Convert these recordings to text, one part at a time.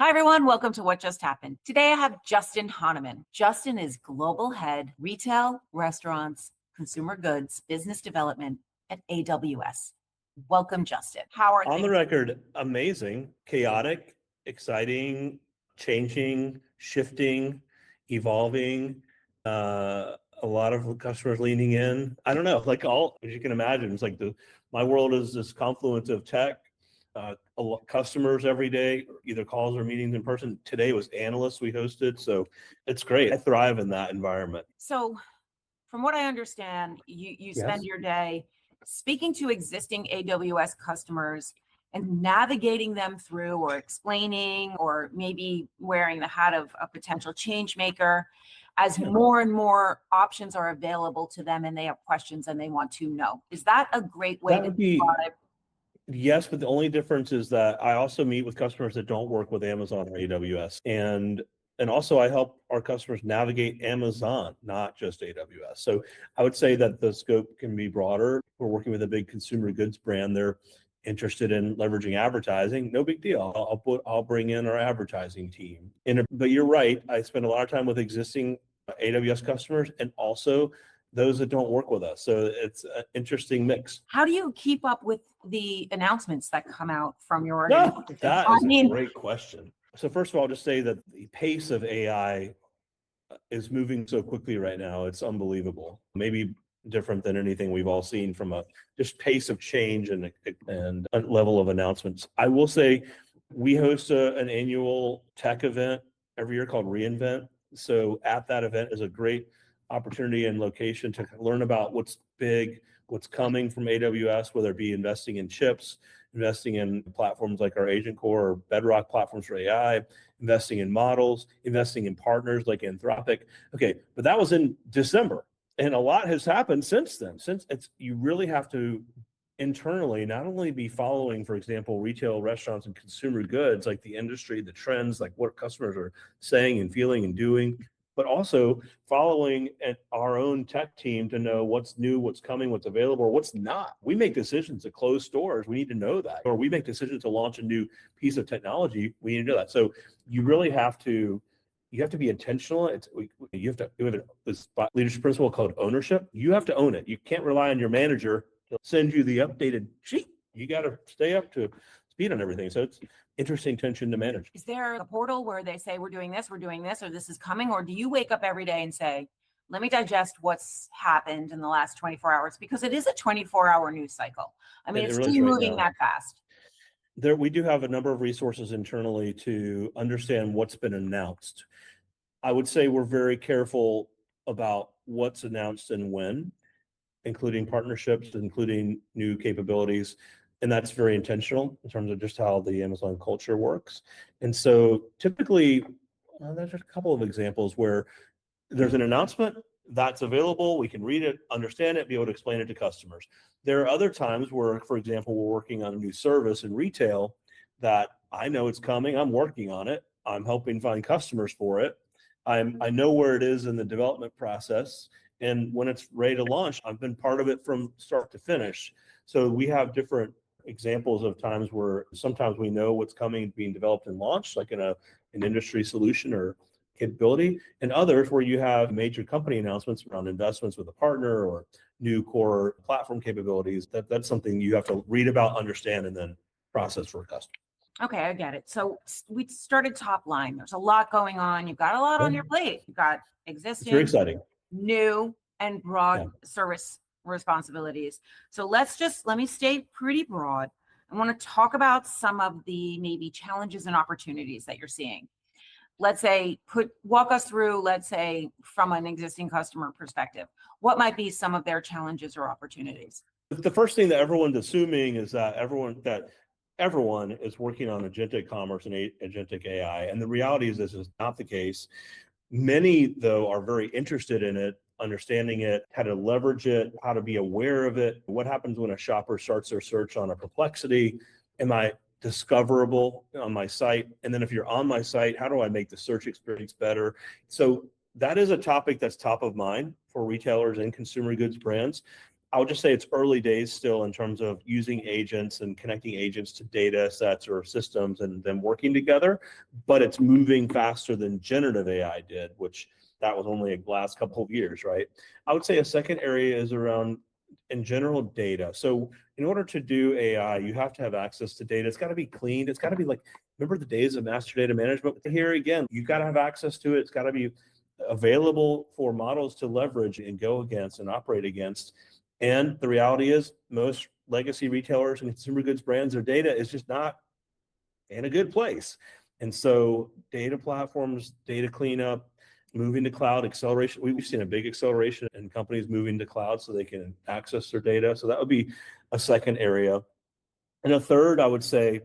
Hi, everyone. Welcome to What Just Happened. Today, I have Justin Honaman. Justin is Global Head, Retail, Restaurants, Consumer Goods, Business Development at AWS. Welcome, Justin. How are On things? the record, amazing, chaotic, exciting, changing, shifting, evolving. A lot of customers leaning in. I don't know, like all, as you can imagine, it's like my world is this confluence of tech, customers every day, either calls or meetings in person. Today was analysts we hosted, so it's great. I thrive in that environment. So, from what I understand, you spend your day speaking to existing AWS customers and navigating them through or explaining or maybe wearing the hat of a potential change maker as more and more options are available to them and they have questions and they want to know. Is that a great way to describe? Yes, but the only difference is that I also meet with customers that don't work with Amazon or AWS. And also I help our customers navigate Amazon, not just AWS. So I would say that the scope can be broader. We're working with a big consumer goods brand. They're interested in leveraging advertising. No big deal. I'll bring in our advertising team. But you're right. I spend a lot of time with existing AWS customers and also those that don't work with us. So it's an interesting mix. How do you keep up with the announcements that come out from your organization? That is a great question. So first of all, I'll just say that the pace of AI is moving so quickly right now. It's unbelievable. Maybe different than anything we've all seen from a just pace of change and a level of announcements. I will say we host an annual tech event every year called reInvent. So at that event is a great opportunity and location to learn about what's big, what's coming from AWS, whether it be investing in chips, investing in platforms like our Agent Core or Bedrock platforms for AI, investing in models, investing in partners like Anthropic. Okay, but that was in December. And a lot has happened since then. You really have to internally not only be following, for example, retail, restaurants, and consumer goods, like the industry, the trends, like what customers are saying and feeling and doing, but also following our own tech team to know what's new, what's coming, what's available, or what's not. We make decisions to close stores. We need to know that. Or we make decisions to launch a new piece of technology. We need to know that. So you really have to be intentional. We have this leadership principle called ownership. You have to own it. You can't rely on your manager to send you the updated sheet. You got to stay up to speed on everything. So it's interesting tension to manage. Is there a portal where they say we're doing this, or this is coming? Or do you wake up every day and say, let me digest what's happened in the last 24 hours? Because it is a 24-hour news cycle. I mean, it's still moving that fast. We do have a number of resources internally to understand what's been announced. I would say we're very careful about what's announced and when, including partnerships, including new capabilities. And that's very intentional in terms of just how the Amazon culture works. And so typically, there's a couple of examples where there's an announcement that's available. We can read it, understand it, be able to explain it to customers. There are other times where, for example, we're working on a new service in retail that I know it's coming. I'm working on it. I'm helping find customers for it. I know where it is in the development process. And when it's ready to launch, I've been part of it from start to finish. So we have different examples of times where sometimes we know what's coming, being developed and launched, like in an industry solution or capability, and others where you have major company announcements around investments with a partner or new core platform capabilities. That's something you have to read about, understand, and then process for a customer. Okay, I get it. So we started top line. There's a lot going on. You've got a lot on your plate. You've got existing, it's very exciting, new, and broad service responsibilities. So let me stay pretty broad. I want to talk about some of the maybe challenges and opportunities that you're seeing. Let's say, walk us through, let's say, from an existing customer perspective, what might be some of their challenges or opportunities? The first thing that everyone's assuming is that everyone is working on agentic commerce and agentic AI. And the reality is this is not the case. Many, though, are very interested in it, understanding it, how to leverage it, how to be aware of it. What happens when a shopper starts their search on a Perplexity? Am I discoverable on my site? And then if you're on my site, how do I make the search experience better? So that is a topic that's top of mind for retailers and consumer goods brands. I would just say it's early days still in terms of using agents and connecting agents to data sets or systems and them working together, but it's moving faster than generative AI did, which that was only a last couple of years, right? I would say a second area is around, in general, data. So in order to do AI, you have to have access to data. It's got to be cleaned. It's got to be like, remember the days of master data management? Here again, you've got to have access to it. It's got to be available for models to leverage and go against and operate against. And the reality is most legacy retailers and consumer goods brands, their data is just not in a good place. And so data platforms, data cleanup, moving to cloud acceleration. We've seen a big acceleration in companies moving to cloud so they can access their data. So that would be a second area. And a third, I would say,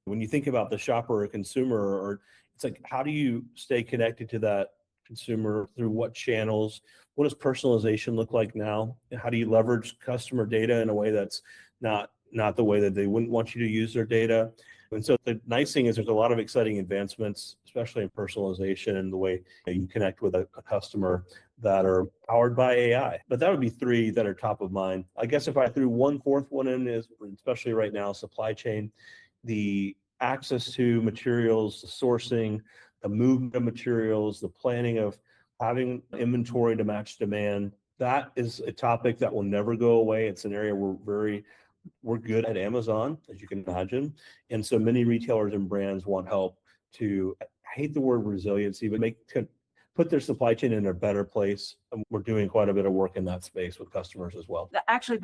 when you think about the shopper or consumer, or it's like, how do you stay connected to that consumer through what channels? What does personalization look like now? And how do you leverage customer data in a way that's not the way that they wouldn't want you to use their data? And so the nice thing is there's a lot of exciting advancements, especially in personalization and the way you connect with a customer that are powered by AI. But that would be three that are top of mind. I guess if I threw one fourth one in is, especially right now, supply chain, the access to materials, the sourcing, the movement of materials, the planning of having inventory to match demand. That is a topic that will never go away. It's an area we're good at Amazon, as you can imagine. And so many retailers and brands want help to, I hate the word resiliency, but put their supply chain in a better place. And we're doing quite a bit of work in that space with customers as well. Actually,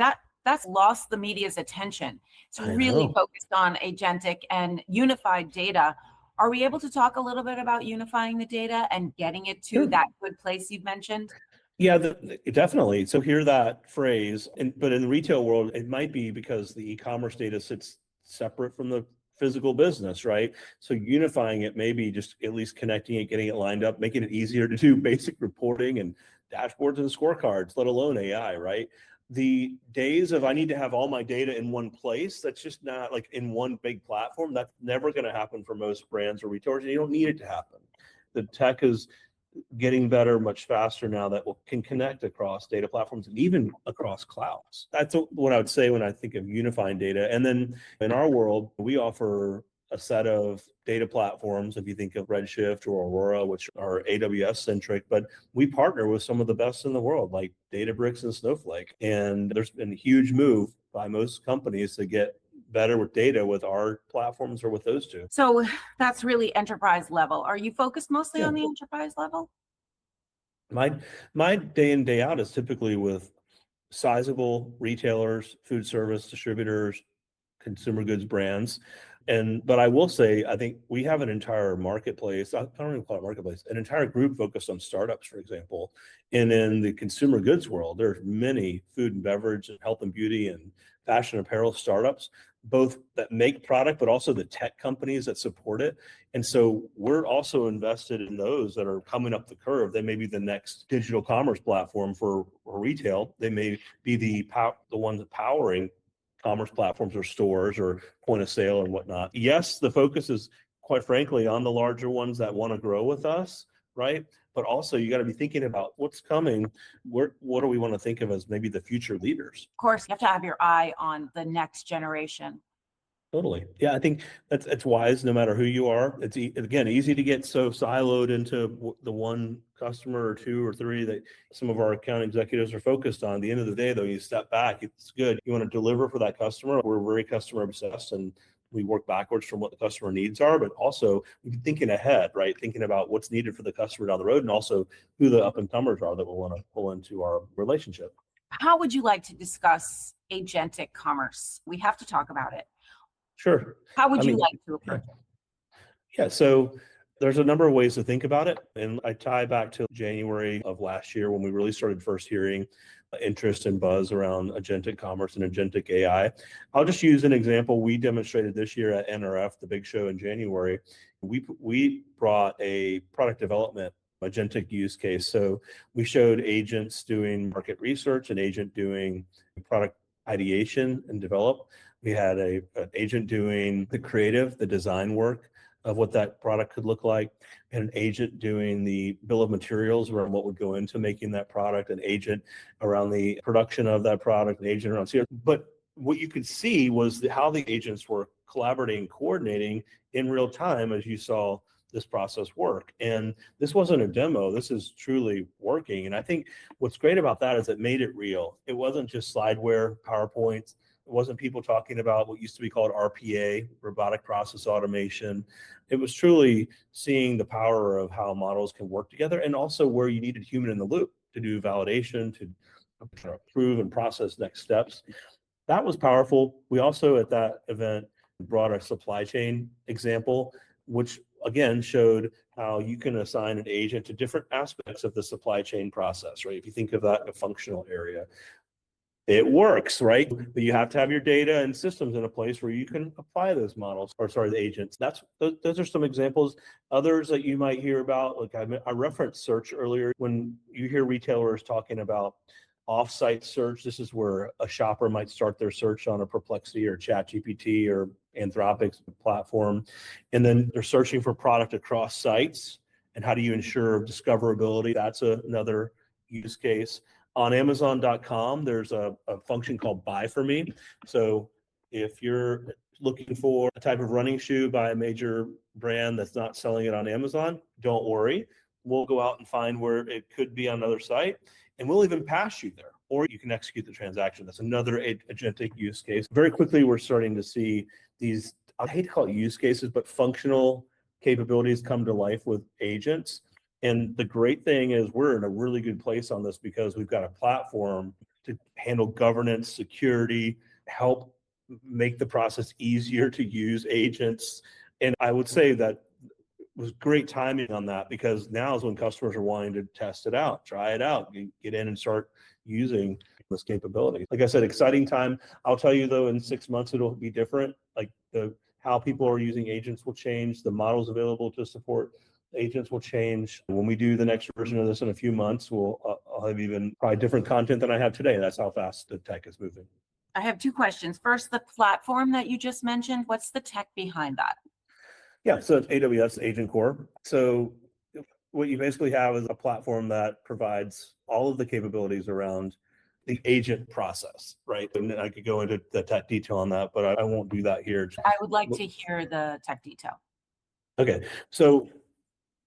that's lost the media's attention. It's really focused on agentic and unified data. Are we able to talk a little bit about unifying the data and getting it to that good place you've mentioned? Yeah, definitely. So hear that phrase, but in the retail world, it might be because the e-commerce data sits separate from the physical business, right? So unifying it, maybe just at least connecting it, getting it lined up, making it easier to do basic reporting and dashboards and scorecards, let alone AI, right? The days of I need to have all my data in one place, that's just not like in one big platform. That's never going to happen for most brands or retailers. And you don't need it to happen. The tech is getting better much faster now that can connect across data platforms and even across clouds. That's what I would say when I think of unifying data. And then in our world, we offer a set of data platforms. If you think of Redshift or Aurora, which are AWS centric, but we partner with some of the best in the world, like Databricks and Snowflake. And there's been a huge move by most companies to get better with data with our platforms or with those two. So that's really enterprise level. Are you focused mostly on the enterprise level? My day in, day out is typically with sizable retailers, food service distributors, consumer goods brands. But I will say, I think we have an entire marketplace, I don't even call it marketplace, an entire group focused on startups, for example. And in the consumer goods world, there's many food and beverage and health and beauty and fashion apparel startups, both that make product, but also the tech companies that support it. And so we're also invested in those that are coming up the curve. They may be the next digital commerce platform for retail. They may be the ones powering commerce platforms or stores or point of sale and whatnot. Yes, the focus is quite frankly on the larger ones that want to grow with us, right? But also you got to be thinking about what's coming. What do we want to think of as maybe the future leaders? Of course, you have to have your eye on the next generation. Totally. Yeah, I think it's wise no matter who you are. It's again easy to get so siloed into the one customer or two or three that some of our account executives are focused on. At the end of the day, though, you step back. It's good. You want to deliver for that customer. We're very customer obsessed and we work backwards from what the customer needs are, but also thinking ahead, right? Thinking about what's needed for the customer down the road and also who the up and comers are that we'll want to pull into our relationship. How would you like to discuss agentic commerce? We have to talk about it. Sure. How would you like to approach it? Yeah, so there's a number of ways to think about it. And I tie back to January of last year when we really started first hearing interest and buzz around agentic commerce and agentic AI. I'll just use an example we demonstrated this year at NRF, the big show in January. We brought a product development agentic use case. So we showed agents doing market research, an agent doing product ideation and develop. We had an agent doing the creative, the design work, of what that product could look like, and an agent doing the bill of materials around what would go into making that product, an agent around the production of that product, an agent around CRM. But what you could see was how the agents were collaborating, coordinating in real time as you saw this process work. And this wasn't a demo, this is truly working. And I think what's great about that is it made it real. It wasn't just slideware, PowerPoints. It wasn't people talking about what used to be called RPA, robotic process automation. It was truly seeing the power of how models can work together, and also where you needed human in the loop to do validation, to approve and process next steps. That was powerful. We also at that event brought a supply chain example, which again showed how you can assign an agent to different aspects of the supply chain process, right? If you think of that in a functional area, it works, right? But you have to have your data and systems in a place where you can apply those models, or sorry, the agents. Those are some examples. Others that you might hear about, like I referenced search earlier. When you hear retailers talking about off-site search, this is where a shopper might start their search on a Perplexity or ChatGPT or Anthropic's platform, and then they're searching for product across sites. And how do you ensure discoverability? That's another use case. On Amazon.com, there's a function called Buy For Me. So if you're looking for a type of running shoe by a major brand that's not selling it on Amazon, don't worry. We'll go out and find where it could be on another site, and we'll even pass you there, or you can execute the transaction. That's another agentic use case. Very quickly, we're starting to see these, I hate to call it use cases, but functional capabilities come to life with agents. And the great thing is we're in a really good place on this because we've got a platform to handle governance, security, help make the process easier to use agents. And I would say that was great timing on that, because now is when customers are wanting to test it out, try it out, get in and start using this capability. Like I said, exciting time. I'll tell you though, in 6 months, it'll be different. Like how people are using agents will change. The models available to support agents will change. When we do the next version of this in a few months, I'll have even probably different content than I have today. That's how fast the tech is moving. I have two questions. First, the platform that you just mentioned, what's the tech behind that? Yeah, so it's AWS Agent Core. So what you basically have is a platform that provides all of the capabilities around the agent process, right? And I could go into the tech detail on that, but I won't do that here. I would like to hear the tech detail. Okay, so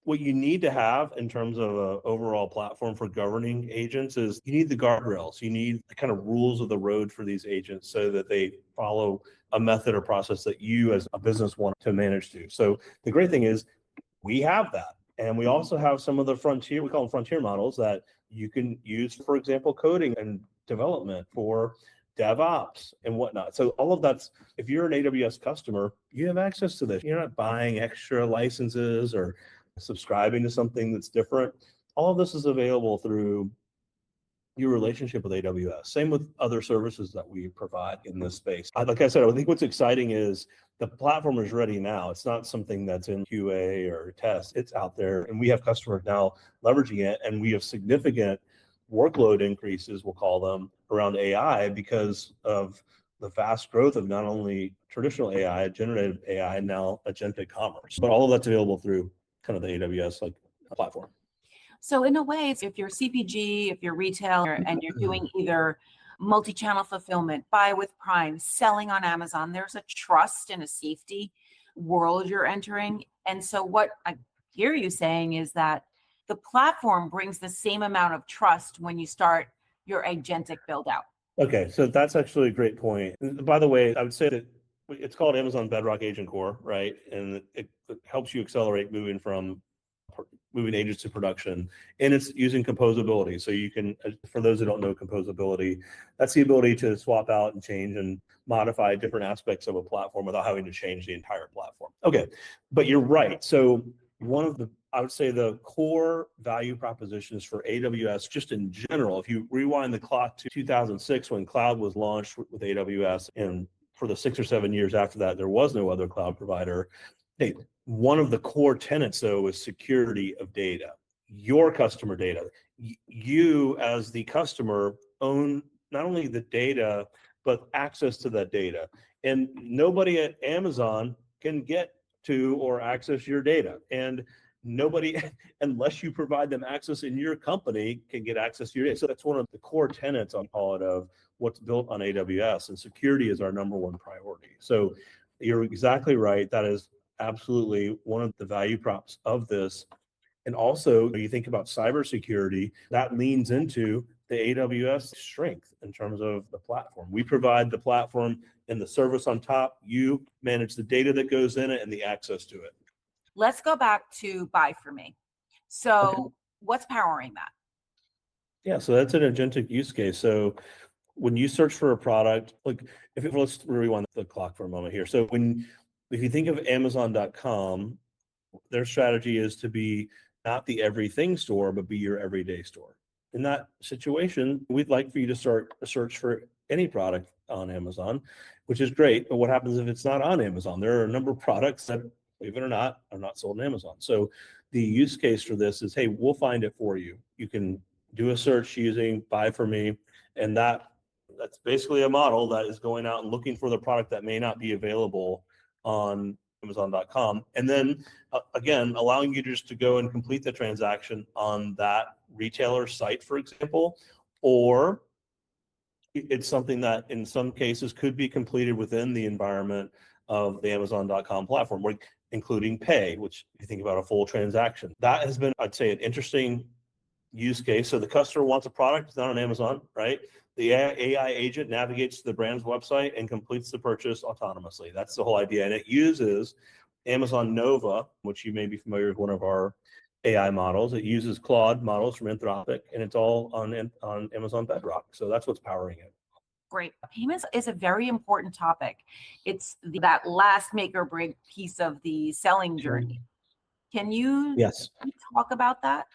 what you need to have in terms of an overall platform for governing agents is you need the guardrails. You need the kind of rules of the road for these agents so that they follow a method or process that you as a business want to manage to. So the great thing is we have that. And we also have some of the frontier, we call them frontier models, that you can use, for example, coding and development for DevOps and whatnot. So all of that's, if you're an AWS customer, you have access to this. You're not buying extra licenses or subscribing to something that's different. All of this is available through your relationship with AWS. Same with other services that we provide in this space. Like I said, I think what's exciting is the platform is ready now. It's not something that's in QA or test. It's out there, and we have customers now leveraging it, and we have significant workload increases, we'll call them, around AI because of the vast growth of not only traditional AI, generative AI, and now agentic commerce. But all of that's available through kind of the AWS like platform. So in a way, if you're CPG, if you're retail, and you're doing either multi-channel fulfillment, buy with Prime, selling on Amazon, there's a trust and a safety world you're entering. And so what I hear you saying is that the platform brings the same amount of trust when you start your agentic build out. Okay, so that's actually a great point. By the way, I would say that it's called Amazon Bedrock Agent Core, right? And it helps you accelerate moving agents to production, and it's using composability. So you can, for those who don't know composability, that's the ability to swap out and change and modify different aspects of a platform without having to change the entire platform. Okay, but you're right. So one of the, I would say the core value propositions for AWS, just in general, if you rewind the clock to 2006 when cloud was launched with AWS, and for the 6 or 7 years after that, there was no other cloud provider. One of the core tenets, though, is security of data, your customer data. You, as the customer, own not only the data, but access to that data. And nobody at Amazon can get to or access your data. And nobody, unless you provide them access in your company, can get access to your data. So that's one of the core tenets, I'll call it, of what's built on AWS, and security is our number one priority. So you're exactly right. That is absolutely one of the value props of this. And also, you think about cybersecurity, that leans into the AWS strength in terms of the platform. We provide the platform and the service on top. You manage the data that goes in it and the access to it. Let's go back to buy for me. So what's powering that? Yeah, so that's an agentic use case. So when you search for a product, like let's rewind the clock for a moment here. So if you think of Amazon.com, their strategy is to be not the everything store, but be your everyday store. In that situation, we'd like for you to start a search for any product on Amazon, which is great. But what happens if it's not on Amazon? There are a number of products that, believe it or not, are not sold on Amazon. So the use case for this is, hey, we'll find it for you. You can do a search using buy for me, and that's basically a model that is going out and looking for the product that may not be available on Amazon.com. And then again, allowing you just to go and complete the transaction on that retailer site, for example, or it's something that in some cases could be completed within the environment of the Amazon.com platform, including pay, which if you think about a full transaction. That has been, I'd say, an interesting use case. So the customer wants a product, it's not on Amazon, right? The AI agent navigates to the brand's website and completes the purchase autonomously. That's the whole idea. And it uses Amazon Nova, which you may be familiar with, one of our AI models. It uses Claude models from Anthropic, and it's all on Amazon Bedrock. So that's what's powering it. Great. Payments is a very important topic. It's that last make or break piece of the selling journey. Can you talk about that?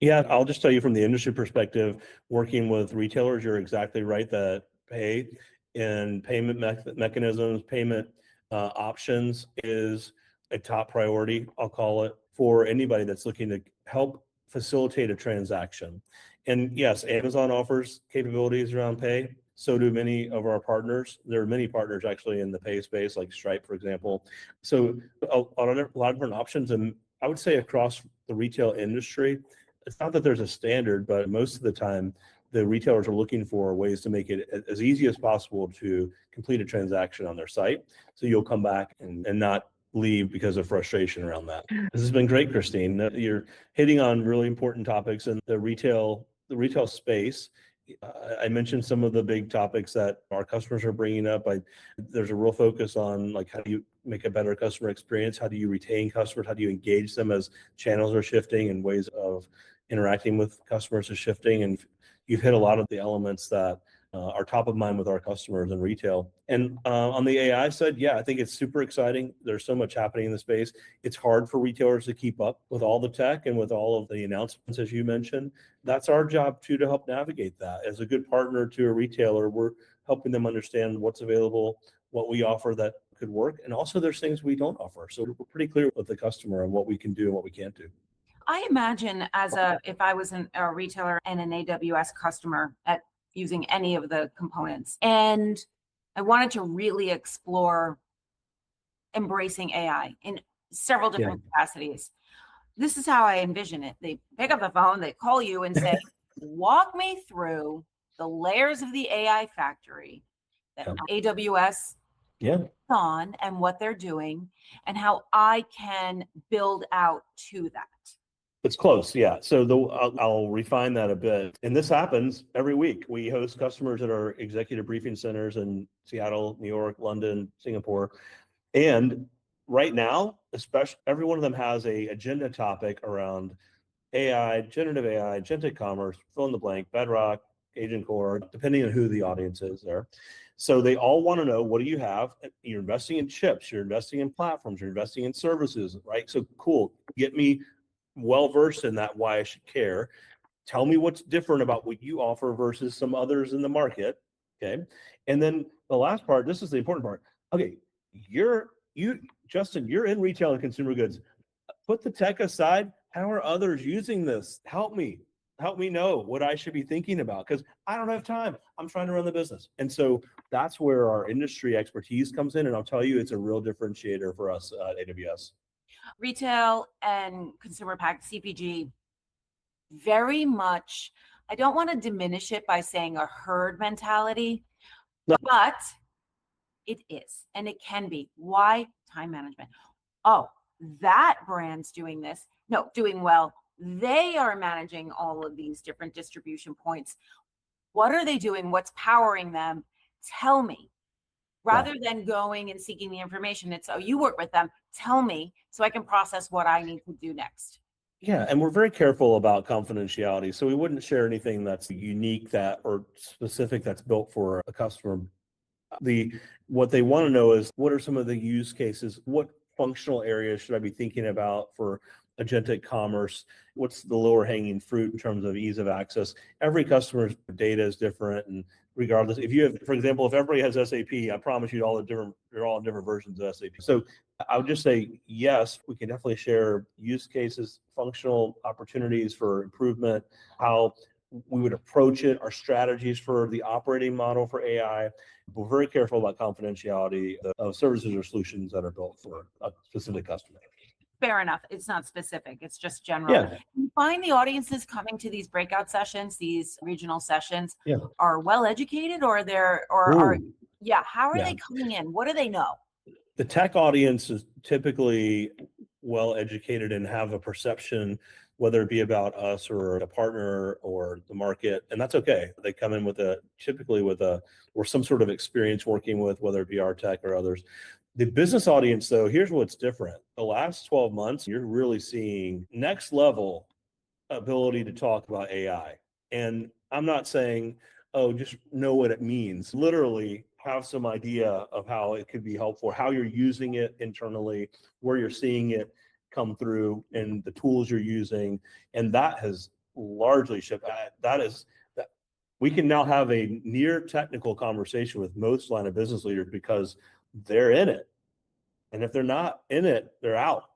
Yeah, I'll just tell you from the industry perspective, working with retailers, you're exactly right that pay and payment mechanisms, payment options is a top priority, I'll call it, for anybody that's looking to help facilitate a transaction. And yes, Amazon offers capabilities around pay. So do many of our partners. There are many partners actually in the pay space, like Stripe, for example. So a lot of different options. And I would say across the retail industry, it's not that there's a standard, but most of the time, the retailers are looking for ways to make it as easy as possible to complete a transaction on their site. So you'll come back and not leave because of frustration around that. This has been great, Christine. You're hitting on really important topics in the retail space. I mentioned some of the big topics that our customers are bringing up. There's a real focus on like, how do you make a better customer experience? How do you retain customers? How do you engage them as channels are shifting and ways of interacting with customers is shifting? And you've hit a lot of the elements that are top of mind with our customers in retail. And on the AI side, yeah, I think it's super exciting. There's so much happening in the space. It's hard for retailers to keep up with all the tech and with all of the announcements, as you mentioned. That's our job too, to help navigate that. As a good partner to a retailer, we're helping them understand what's available, what we offer that could work. And also there's things we don't offer. So we're pretty clear with the customer on what we can do and what we can't do. I imagine if I was a retailer and an AWS customer at using any of the components, and I wanted to really explore embracing AI in several different capacities. This is how I envision it. They pick up the phone, they call you and say, walk me through the layers of the AI factory that AWS on and what they're doing and how I can build out to that. It's close, yeah. So I'll refine that a bit. And this happens every week. We host customers at our executive briefing centers in Seattle, New York, London, Singapore. And right now, especially, every one of them has an agenda topic around AI, generative AI, agentic commerce, fill in the blank, Bedrock, Agent Core, depending on who the audience is there. So they all want to know, what do you have? You're investing in chips, you're investing in platforms, you're investing in services, right? So cool, get me well-versed in that, why I should care. Tell me what's different about what you offer versus some others in the market, okay? And then the last part, this is the important part. Okay, Justin, you're in retail and consumer goods. Put the tech aside. How are others using this? Help me know what I should be thinking about, because I don't have time. I'm trying to run the business. And so That's where our industry expertise comes in. And I'll tell you, it's a real differentiator for us at AWS. Retail and consumer packaged CPG, very much, I don't want to diminish it by saying a herd mentality, No. but it is, and it can be. Why? Time management. Oh, that brand's doing this. No, doing well. They are managing all of these different distribution points. What are they doing? What's powering them? Tell me. Rather than going and seeking the information, it's, oh, you work with them. Tell me so I can process what I need to do next. Yeah, and we're very careful about confidentiality. So we wouldn't share anything that's unique or specific that's built for a customer. What they want to know is, what are some of the use cases? What functional areas should I be thinking about for agentic commerce? What's the lower hanging fruit in terms of ease of access? Every customer's data is different, and regardless, if you have, for example, if everybody has SAP, I promise you you're all in different versions of SAP. So I would just say, yes, we can definitely share use cases, functional opportunities for improvement, how we would approach it, our strategies for the operating model for AI. We're very careful about confidentiality of services or solutions that are built for a specific customer. Fair enough. It's not specific. It's just general. Yeah. You find the audiences coming to these breakout sessions, these regional sessions, Yeah. are well educated, or how are they coming in? What do they know? The tech audience is typically well educated and have a perception, whether it be about us or a partner or the market, and that's okay. They come in typically with some sort of experience working with, whether it be our tech or others. The business audience, though, here's what's different. The last 12 months, you're really seeing next level ability to talk about AI. And I'm not saying, oh, just know what it means. Literally have some idea of how it could be helpful, how you're using it internally, where you're seeing it come through, and the tools you're using. And that has largely shifted. We can now have a near technical conversation with most line of business leaders because they're in it. And if they're not in it, they're out.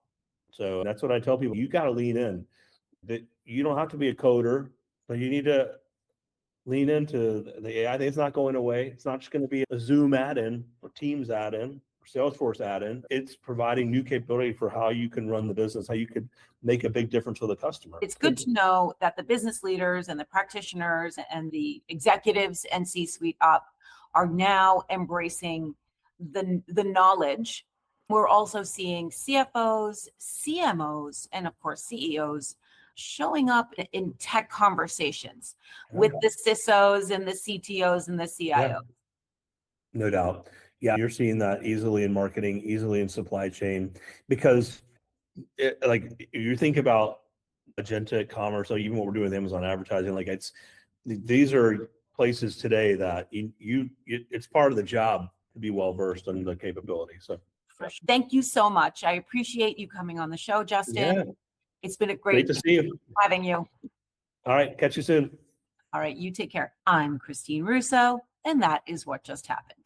So that's what I tell people. You got to lean in. That you don't have to be a coder, but you need to lean into the AI. It's not going away. It's not just going to be a Zoom add-in or Teams add-in or Salesforce add-in. It's providing new capability for how you can run the business, how you could make a big difference for the customer. It's good to know that the business leaders and the practitioners and the executives and C-suite up are now embracing the knowledge. We're also seeing CFOs, CMOs, and of course CEOs showing up in tech conversations with the CISOs and the CTOs and the CIOs. Yeah. No doubt. Yeah, you're seeing that easily in marketing, easily in supply chain, because you think about agentic commerce, or even what we're doing with Amazon advertising, these are places today that it's part of the job to be well versed in the capability. So thank you so much. I appreciate you coming on the show, Justin. Yeah. It's been Great to see you. Having you. All right. Catch you soon. All right. You take care. I'm Christine Russo, and that is What Just Happened.